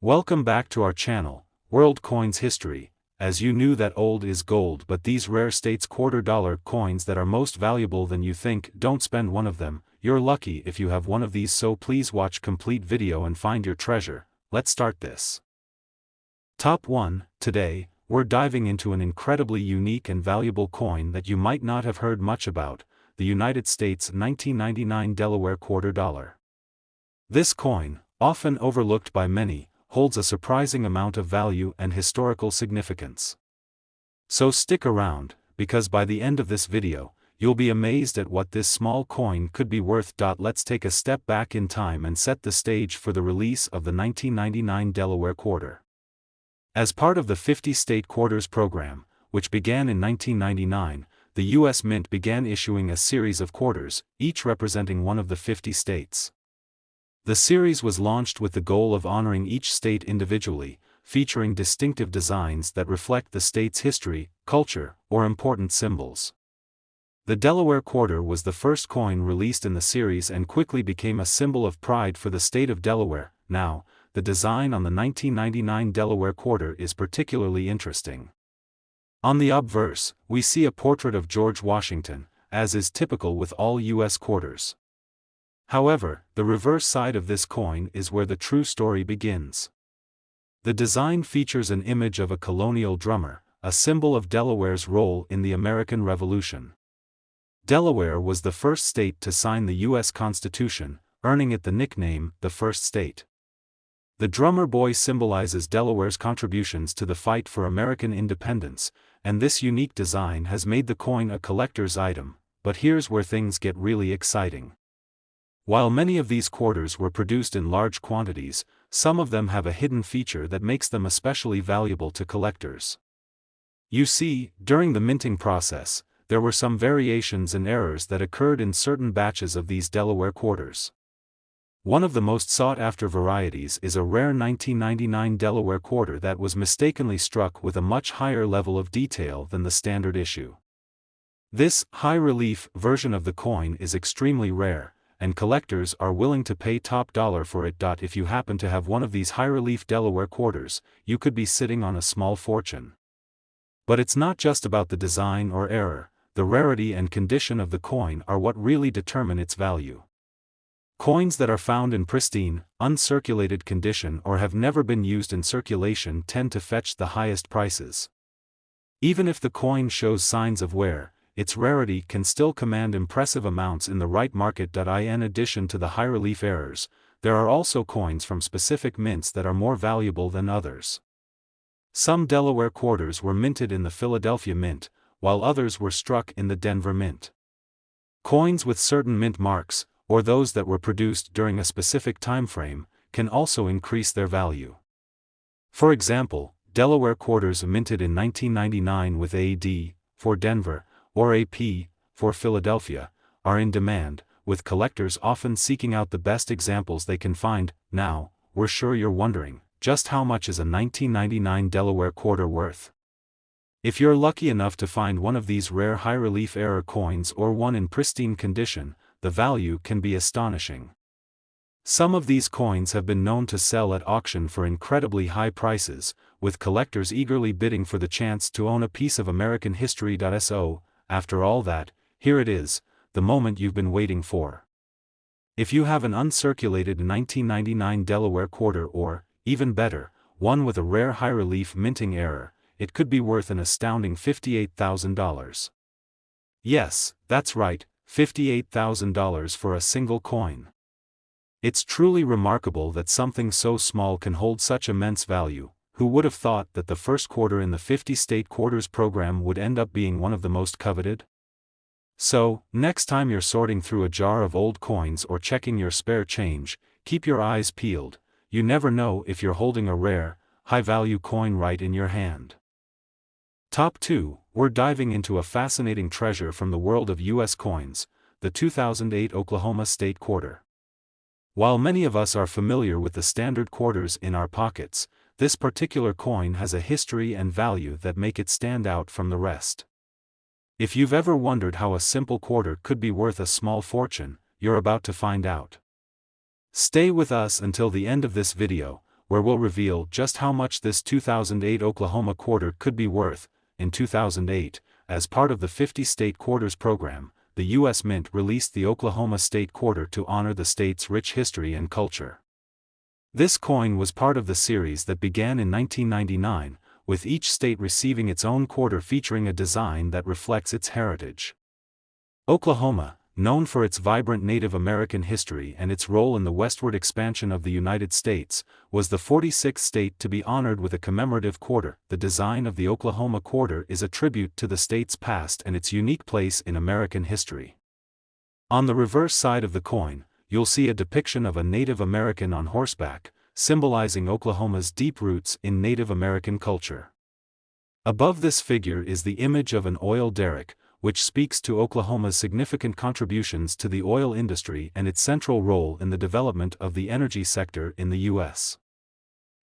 Welcome back to our channel, World Coins History. As you knew that old is gold, but these rare states $quarter coins that are most valuable than you think, don't spend one of them. You're lucky if you have one of these, so please watch complete video and find your treasure. Let's start this. Top 1. Today, we're diving into an incredibly unique and valuable coin that you might not have heard much about, the United States 1999 Delaware $quarter. This coin, often overlooked by many, holds a surprising amount of value and historical significance. So stick around, because by the end of this video, you'll be amazed at what this small coin could be worth. Let's take a step back in time and set the stage for the release of the 1999 Delaware quarter. As part of the 50-state quarters program, which began in 1999, the U.S. Mint began issuing a series of quarters, each representing one of the 50 states. The series was launched with the goal of honoring each state individually, featuring distinctive designs that reflect the state's history, culture, or important symbols. The Delaware quarter was the first coin released in the series and quickly became a symbol of pride for the state of Delaware. Now, the design on the 1999 Delaware quarter is particularly interesting. On the obverse, we see a portrait of George Washington, as is typical with all U.S. quarters. However, the reverse side of this coin is where the true story begins. The design features an image of a colonial drummer, a symbol of Delaware's role in the American Revolution. Delaware was the first state to sign the U.S. Constitution, earning it the nickname, the First State. The drummer boy symbolizes Delaware's contributions to the fight for American independence, and this unique design has made the coin a collector's item. But here's where things get really exciting. While many of these quarters were produced in large quantities, some of them have a hidden feature that makes them especially valuable to collectors. You see, during the minting process, there were some variations and errors that occurred in certain batches of these Delaware quarters. One of the most sought-after varieties is a rare 1999 Delaware quarter that was mistakenly struck with a much higher level of detail than the standard issue. This high-relief version of the coin is extremely rare, and collectors are willing to pay top dollar for it. If you happen to have one of these high-relief Delaware quarters, you could be sitting on a small fortune. But it's not just about the design or error. The rarity and condition of the coin are what really determine its value. Coins that are found in pristine, uncirculated condition or have never been used in circulation tend to fetch the highest prices. Even if the coin shows signs of wear, its rarity can still command impressive amounts in the right market. In addition to the high-relief errors, there are also coins from specific mints that are more valuable than others. Some Delaware quarters were minted in the Philadelphia Mint, while others were struck in the Denver Mint. Coins with certain mint marks, or those that were produced during a specific time frame, can also increase their value. For example, Delaware quarters minted in 1999 with AD for Denver, or AP for Philadelphia, are in demand, with collectors often seeking out the best examples they can find. Now, we're sure you're wondering, just how much is a 1999 Delaware quarter worth? If you're lucky enough to find one of these rare high-relief error coins or one in pristine condition, the value can be astonishing. Some of these coins have been known to sell at auction for incredibly high prices, with collectors eagerly bidding for the chance to own a piece of American history. So, after all that, here it is, the moment you've been waiting for. If you have an uncirculated 1999 Delaware quarter or, even better, one with a rare high-relief minting error, it could be worth an astounding $58,000. Yes, that's right, $58,000 for a single coin. It's truly remarkable that something so small can hold such immense value. Who would have thought that the first quarter in the 50-state quarters program would end up being one of the most coveted? So, next time you're sorting through a jar of old coins or checking your spare change, keep your eyes peeled. You never know if you're holding a rare, high-value coin right in your hand. Top 2, we're diving into a fascinating treasure from the world of U.S. coins, the 2008 Oklahoma State Quarter. While many of us are familiar with the standard quarters in our pockets, this particular coin has a history and value that make it stand out from the rest. If you've ever wondered how a simple quarter could be worth a small fortune, you're about to find out. Stay with us until the end of this video, where we'll reveal just how much this 2008 Oklahoma quarter could be worth. In 2008, as part of the 50-state quarters program, the U.S. Mint released the Oklahoma State Quarter to honor the state's rich history and culture. This coin was part of the series that began in 1999, with each state receiving its own quarter featuring a design that reflects its heritage. Oklahoma, known for its vibrant Native American history and its role in the westward expansion of the United States, was the 46th state to be honored with a commemorative quarter. The design of the Oklahoma quarter is a tribute to the state's past and its unique place in American history. On the reverse side of the coin, you'll see a depiction of a Native American on horseback, symbolizing Oklahoma's deep roots in Native American culture. Above this figure is the image of an oil derrick, which speaks to Oklahoma's significant contributions to the oil industry and its central role in the development of the energy sector in the U.S.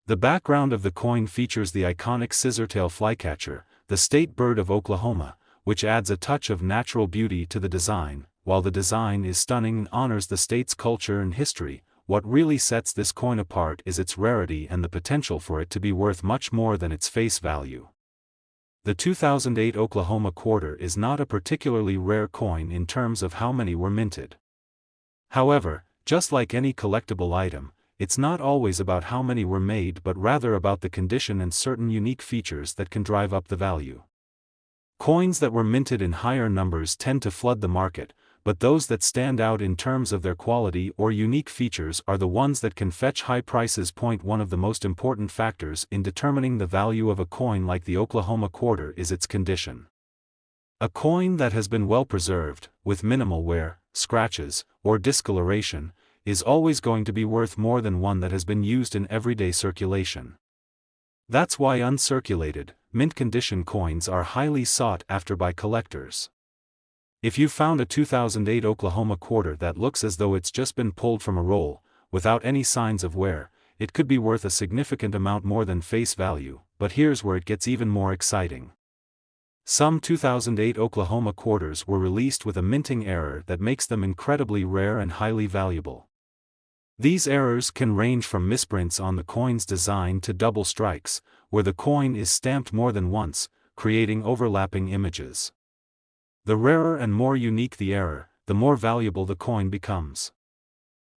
The background of the coin features the iconic scissortail flycatcher, the state bird of Oklahoma, which adds a touch of natural beauty to the design. While the design is stunning and honors the state's culture and history, what really sets this coin apart is its rarity and the potential for it to be worth much more than its face value. The 2008 Oklahoma quarter is not a particularly rare coin in terms of how many were minted. However, just like any collectible item, it's not always about how many were made but rather about the condition and certain unique features that can drive up the value. Coins that were minted in higher numbers tend to flood the market, but those that stand out in terms of their quality or unique features are the ones that can fetch high prices. One of the most important factors in determining the value of a coin like the Oklahoma quarter is its condition. A coin that has been well preserved, with minimal wear, scratches, or discoloration, is always going to be worth more than one that has been used in everyday circulation. That's why uncirculated, mint condition coins are highly sought after by collectors. If you found a 2008 Oklahoma quarter that looks as though it's just been pulled from a roll, without any signs of wear, it could be worth a significant amount more than face value. But here's where it gets even more exciting. Some 2008 Oklahoma quarters were released with a minting error that makes them incredibly rare and highly valuable. These errors can range from misprints on the coin's design to double strikes, where the coin is stamped more than once, creating overlapping images. The rarer and more unique the error, the more valuable the coin becomes.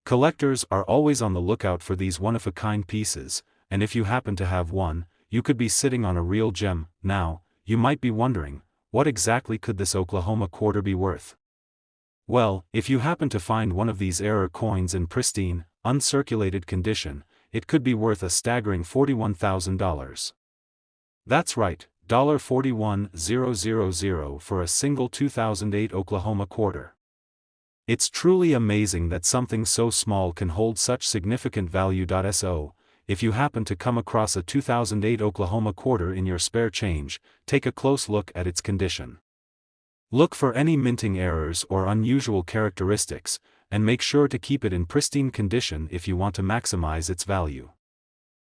Collectors are always on the lookout for these one-of-a-kind pieces, and if you happen to have one, you could be sitting on a real gem. Now, you might be wondering, what exactly could this Oklahoma quarter be worth? Well, if you happen to find one of these error coins in pristine, uncirculated condition, it could be worth a staggering $41,000. That's right. $41,000 for a single 2008 Oklahoma quarter. It's truly amazing that something so small can hold such significant value. So, if you happen to come across a 2008 Oklahoma quarter in your spare change, take a close look at its condition. Look for any minting errors or unusual characteristics, and make sure to keep it in pristine condition if you want to maximize its value.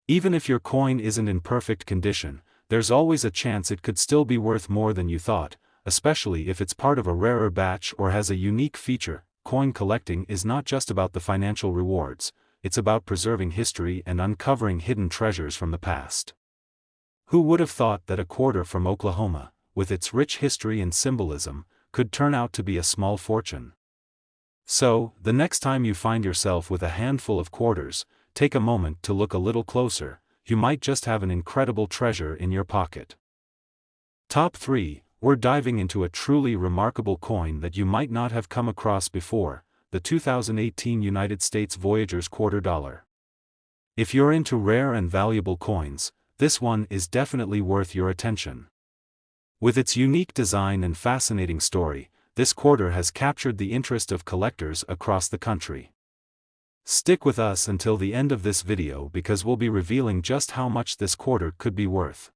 Even if your coin isn't in perfect condition, there's always a chance it could still be worth more than you thought, especially if it's part of a rarer batch or has a unique feature. Coin collecting is not just about the financial rewards, it's about preserving history and uncovering hidden treasures from the past. Who would have thought that a quarter from Oklahoma, with its rich history and symbolism, could turn out to be a small fortune? So, the next time you find yourself with a handful of quarters, take a moment to look a little closer. You might just have an incredible treasure in your pocket. Top 3, we're diving into a truly remarkable coin that you might not have come across before, the 2018 United States Voyagers quarter dollar. If you're into rare and valuable coins, this one is definitely worth your attention. With its unique design and fascinating story, this quarter has captured the interest of collectors across the country. Stick with us until the end of this video because we'll be revealing just how much this quarter could be worth.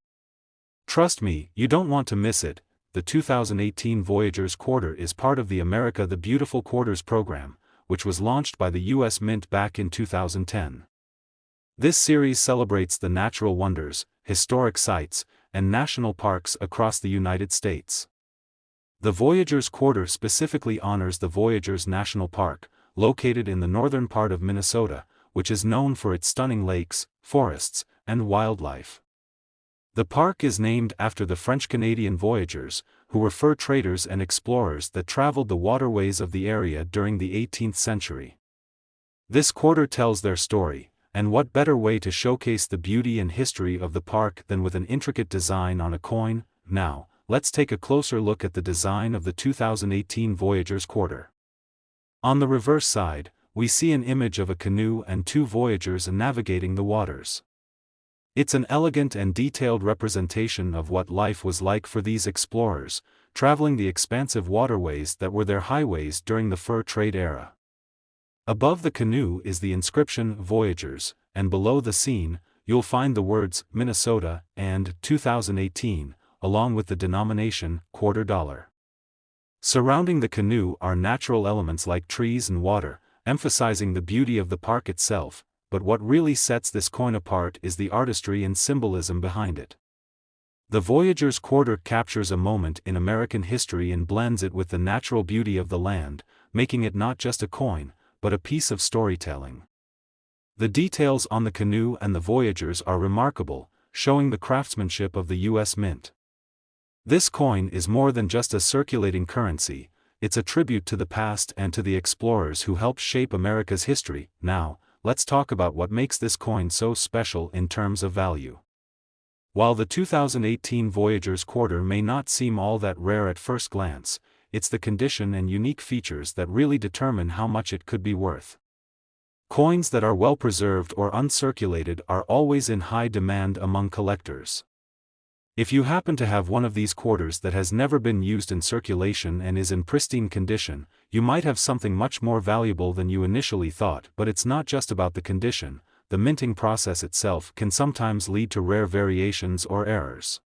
Trust me, you don't want to miss it. The 2018 Voyagers quarter is part of the America the Beautiful Quarters program, which was launched by the U.S. Mint back in 2010. This series celebrates the natural wonders, historic sites, and national parks across the United States. The Voyagers quarter specifically honors the Voyagers National Park, located in the northern part of Minnesota, which is known for its stunning lakes, forests, and wildlife. The park is named after the French-Canadian Voyagers, who were fur traders and explorers that traveled the waterways of the area during the 18th century. This quarter tells their story, and what better way to showcase the beauty and history of the park than with an intricate design on a coin? Now, let's take a closer look at the design of the 2018 Voyagers quarter. On the reverse side, we see an image of a canoe and two voyagers navigating the waters. It's an elegant and detailed representation of what life was like for these explorers, traveling the expansive waterways that were their highways during the fur trade era. Above the canoe is the inscription Voyagers, and below the scene, you'll find the words Minnesota and 2018, along with the denomination $quarter. Surrounding the canoe are natural elements like trees and water, emphasizing the beauty of the park itself, but what really sets this coin apart is the artistry and symbolism behind it. The Voyagers quarter captures a moment in American history and blends it with the natural beauty of the land, making it not just a coin, but a piece of storytelling. The details on the canoe and the Voyagers are remarkable, showing the craftsmanship of the U.S. Mint. This coin is more than just a circulating currency, it's a tribute to the past and to the explorers who helped shape America's history. Now, let's talk about what makes this coin so special in terms of value. While the 2018 Voyagers quarter may not seem all that rare at first glance, it's the condition and unique features that really determine how much it could be worth. Coins that are well preserved or uncirculated are always in high demand among collectors. If you happen to have one of these quarters that has never been used in circulation and is in pristine condition, you might have something much more valuable than you initially thought. But it's not just about the condition, the minting process itself can sometimes lead to rare variations or errors.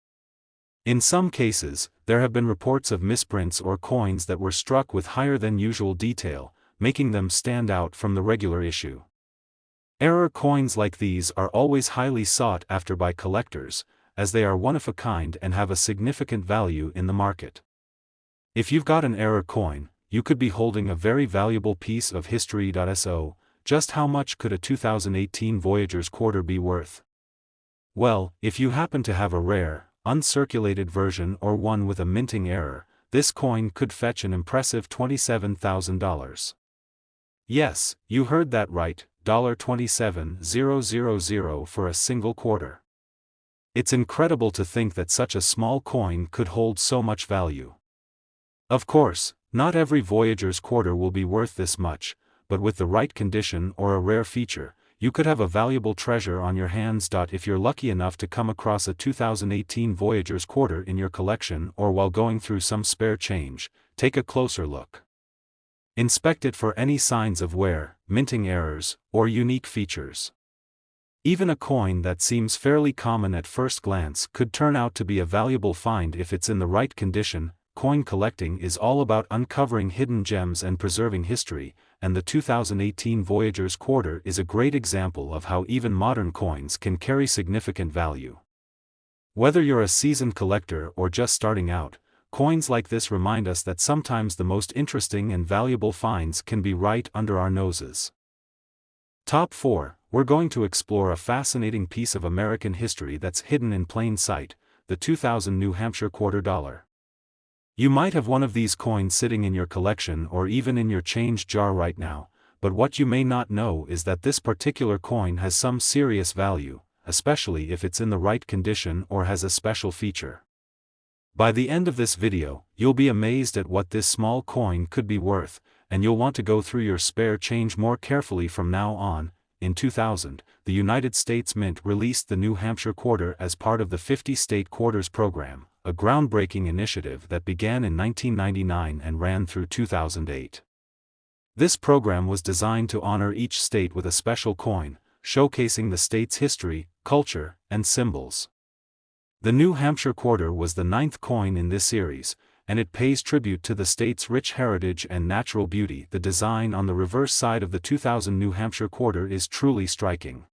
In some cases, there have been reports of misprints or coins that were struck with higher than usual detail, making them stand out from the regular issue. Error coins like these are always highly sought after by collectors, as they are one of a kind and have a significant value in the market. If you've got an error coin, you could be holding a very valuable piece of history. So, just how much could a 2018 Voyagers quarter be worth? Well, if you happen to have a rare, uncirculated version or one with a minting error, this coin could fetch an impressive $27,000. Yes, you heard that right, $27,000 for a single quarter. It's incredible to think that such a small coin could hold so much value. Of course, not every Voyagers quarter will be worth this much, but with the right condition or a rare feature, you could have a valuable treasure on your hands. If you're lucky enough to come across a 2018 Voyagers quarter in your collection or while going through some spare change, take a closer look. Inspect it for any signs of wear, minting errors, or unique features. Even a coin that seems fairly common at first glance could turn out to be a valuable find if it's in the right condition. Coin collecting is all about uncovering hidden gems and preserving history, and the 2018 Voyagers quarter is a great example of how even modern coins can carry significant value. Whether you're a seasoned collector or just starting out, coins like this remind us that sometimes the most interesting and valuable finds can be right under our noses. Top 4. We're going to explore a fascinating piece of American history that's hidden in plain sight, the 2000 New Hampshire $quarter. You might have one of these coins sitting in your collection or even in your change jar right now, but what you may not know is that this particular coin has some serious value, especially if it's in the right condition or has a special feature. By the end of this video, you'll be amazed at what this small coin could be worth, and you'll want to go through your spare change more carefully from now on. In 2000, the United States Mint released the New Hampshire quarter as part of the 50-state quarters program, a groundbreaking initiative that began in 1999 and ran through 2008. This program was designed to honor each state with a special coin, showcasing the state's history, culture, and symbols. The New Hampshire quarter was the 9th coin in this series, and it pays tribute to the state's rich heritage and natural beauty. The design on the reverse side of the 2000 New Hampshire quarter is truly striking.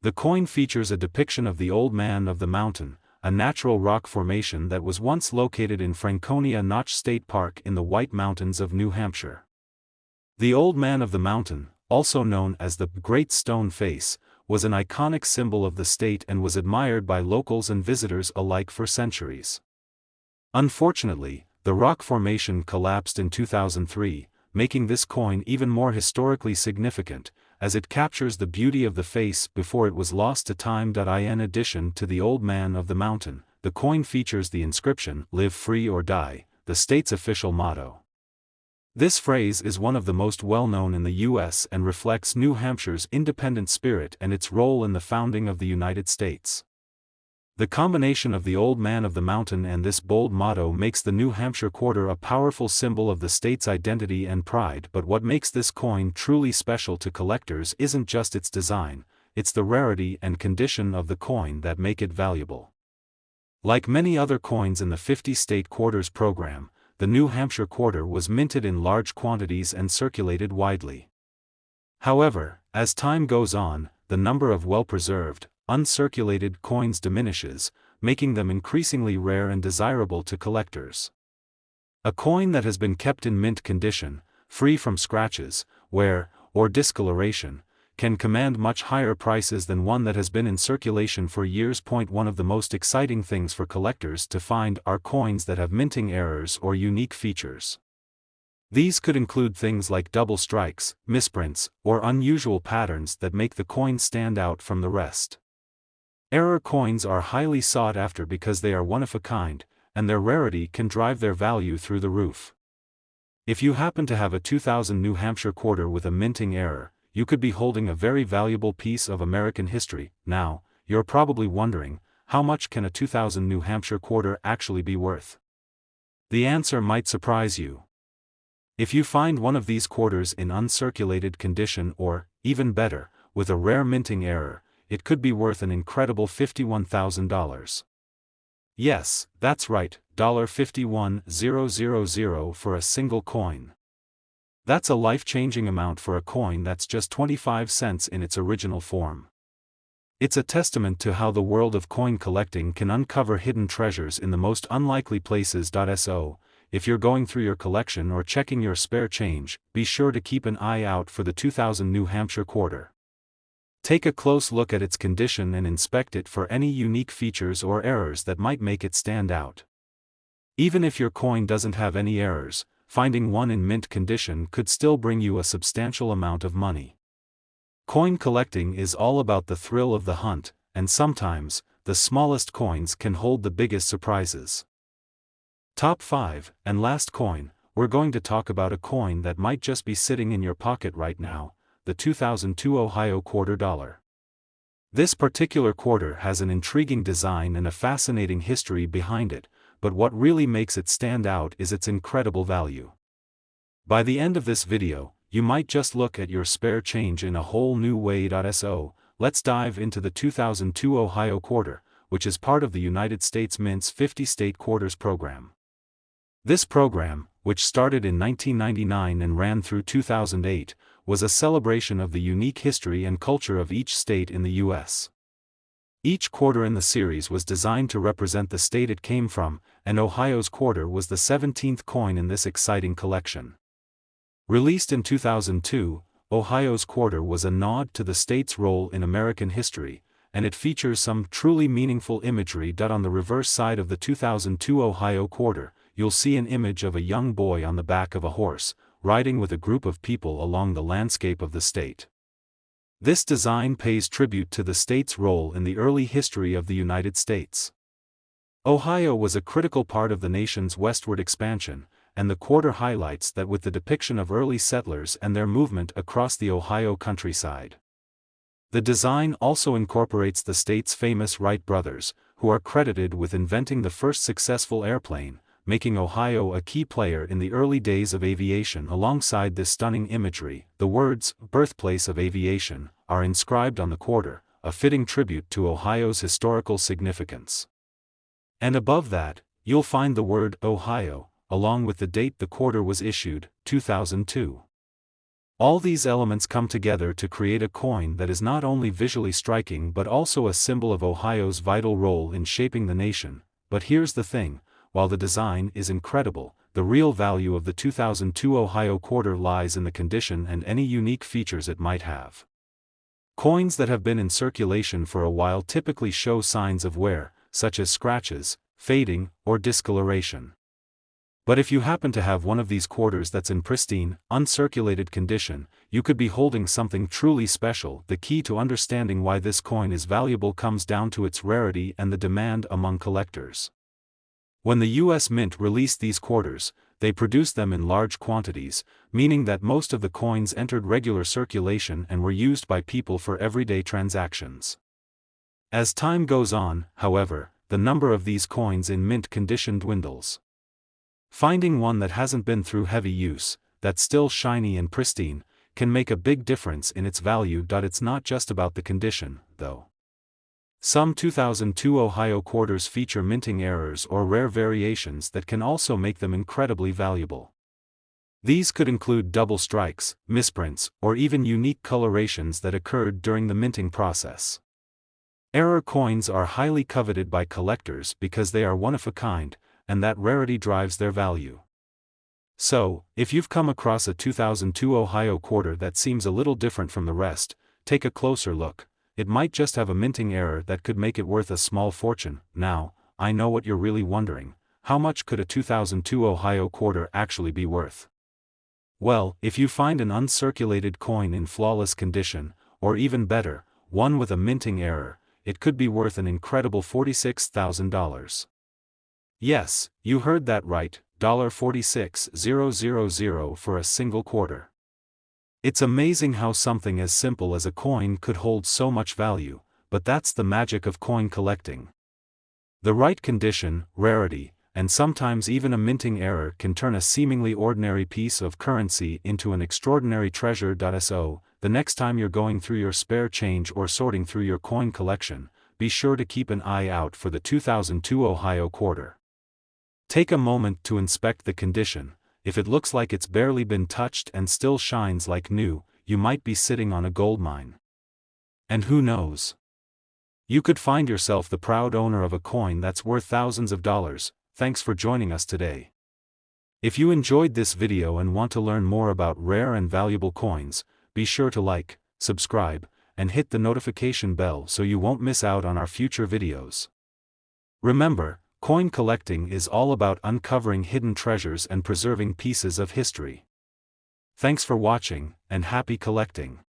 The coin features a depiction of the Old Man of the Mountain, a natural rock formation that was once located in Franconia Notch State Park in the White Mountains of New Hampshire. The Old Man of the Mountain, also known as the Great Stone Face, was an iconic symbol of the state and was admired by locals and visitors alike for centuries. Unfortunately, the rock formation collapsed in 2003, making this coin even more historically significant, as it captures the beauty of the face before it was lost to time. In addition to the Old Man of the Mountain, the coin features the inscription, "Live free or die," the state's official motto. This phrase is one of the most well-known in the U.S. and reflects New Hampshire's independent spirit and its role in the founding of the United States. The combination of the Old Man of the Mountain and this bold motto makes the New Hampshire quarter a powerful symbol of the state's identity and pride. But what makes this coin truly special to collectors isn't just its design, it's the rarity and condition of the coin that make it valuable. Like many other coins in the 50-state quarters program, the New Hampshire quarter was minted in large quantities and circulated widely. However, as time goes on, the number of well-preserved, uncirculated coins diminishes, making them increasingly rare and desirable to collectors. A coin that has been kept in mint condition, free from scratches, wear, or discoloration, can command much higher prices than one that has been in circulation for years. One of the most exciting things for collectors to find are coins that have minting errors or unique features. These could include things like double strikes, misprints, or unusual patterns that make the coin stand out from the rest. Error coins are highly sought after because they are one of a kind, and their rarity can drive their value through the roof. If you happen to have a 2000 New Hampshire quarter with a minting error, you could be holding a very valuable piece of American history. Now, you're probably wondering, how much can a 2000 New Hampshire quarter actually be worth? The answer might surprise you. If you find one of these quarters in uncirculated condition or, even better, with a rare minting error, it could be worth an incredible $51,000. Yes, that's right, $51,000 for a single coin. That's a life-changing amount for a coin that's just 25 cents in its original form. It's a testament to how the world of coin collecting can uncover hidden treasures in the most unlikely places. So, if you're going through your collection or checking your spare change, be sure to keep an eye out for the 2000 New Hampshire quarter. Take a close look at its condition and inspect it for any unique features or errors that might make it stand out. Even if your coin doesn't have any errors, finding one in mint condition could still bring you a substantial amount of money. Coin collecting is all about the thrill of the hunt, and sometimes, the smallest coins can hold the biggest surprises. Top 5, and last coin, we're going to talk about a coin that might just be sitting in your pocket right now, the 2002 Ohio quarter dollar. This particular quarter has an intriguing design and a fascinating history behind it, but what really makes it stand out is its incredible value. By the end of this video, you might just look at your spare change in a whole new way. So, let's dive into the 2002 Ohio quarter, which is part of the United States Mint's 50-state quarters program. This program, which started in 1999 and ran through 2008, was a celebration of the unique history and culture of each state in the U.S. Each quarter in the series was designed to represent the state it came from, and Ohio's quarter was the 17th coin in this exciting collection. Released in 2002, Ohio's quarter was a nod to the state's role in American history, and it features some truly meaningful imagery. On the reverse side of the 2002 Ohio quarter, you'll see an image of a young boy on the back of a horse, riding with a group of people along the landscape of the state. This design pays tribute to the state's role in the early history of the United States. Ohio was a critical part of the nation's westward expansion, and the quarter highlights that with the depiction of early settlers and their movement across the Ohio countryside. The design also incorporates the state's famous Wright brothers, who are credited with inventing the first successful airplane, making Ohio a key player in the early days of aviation. Alongside this stunning imagery, the words, "Birthplace of Aviation," are inscribed on the quarter, a fitting tribute to Ohio's historical significance. And above that, you'll find the word Ohio, along with the date the quarter was issued, 2002. All these elements come together to create a coin that is not only visually striking but also a symbol of Ohio's vital role in shaping the nation. But here's the thing, while the design is incredible, the real value of the 2002 Ohio quarter lies in the condition and any unique features it might have. Coins that have been in circulation for a while typically show signs of wear, such as scratches, fading, or discoloration. But if you happen to have one of these quarters that's in pristine, uncirculated condition, you could be holding something truly special. The key to understanding why this coin is valuable comes down to its rarity and the demand among collectors. When the U.S. Mint released these quarters, they produced them in large quantities, meaning that most of the coins entered regular circulation and were used by people for everyday transactions. As time goes on, however, the number of these coins in mint condition dwindles. Finding one that hasn't been through heavy use, that's still shiny and pristine, can make a big difference in its value. It's not just about the condition, though. Some 2002 Ohio quarters feature minting errors or rare variations that can also make them incredibly valuable. These could include double strikes, misprints, or even unique colorations that occurred during the minting process. Error coins are highly coveted by collectors because they are one of a kind, and that rarity drives their value. So, if you've come across a 2002 Ohio quarter that seems a little different from the rest, take a closer look. It might just have a minting error that could make it worth a small fortune. Now, I know what you're really wondering: how much could a 2002 Ohio quarter actually be worth? Well, if you find an uncirculated coin in flawless condition, or even better, one with a minting error, it could be worth an incredible $46,000. Yes, you heard that right, $46,000 for a single quarter. It's amazing how something as simple as a coin could hold so much value, but that's the magic of coin collecting. The right condition, rarity, and sometimes even a minting error can turn a seemingly ordinary piece of currency into an extraordinary treasure. So, the next time you're going through your spare change or sorting through your coin collection, be sure to keep an eye out for the 2002 Ohio quarter. Take a moment to inspect the condition. If it looks like it's barely been touched and still shines like new, you might be sitting on a gold mine. And who knows? You could find yourself the proud owner of a coin that's worth thousands of dollars. Thanks for joining us today. If you enjoyed this video and want to learn more about rare and valuable coins, be sure to like, subscribe, and hit the notification bell so you won't miss out on our future videos. Remember, coin collecting is all about uncovering hidden treasures and preserving pieces of history. Thanks for watching, and happy collecting.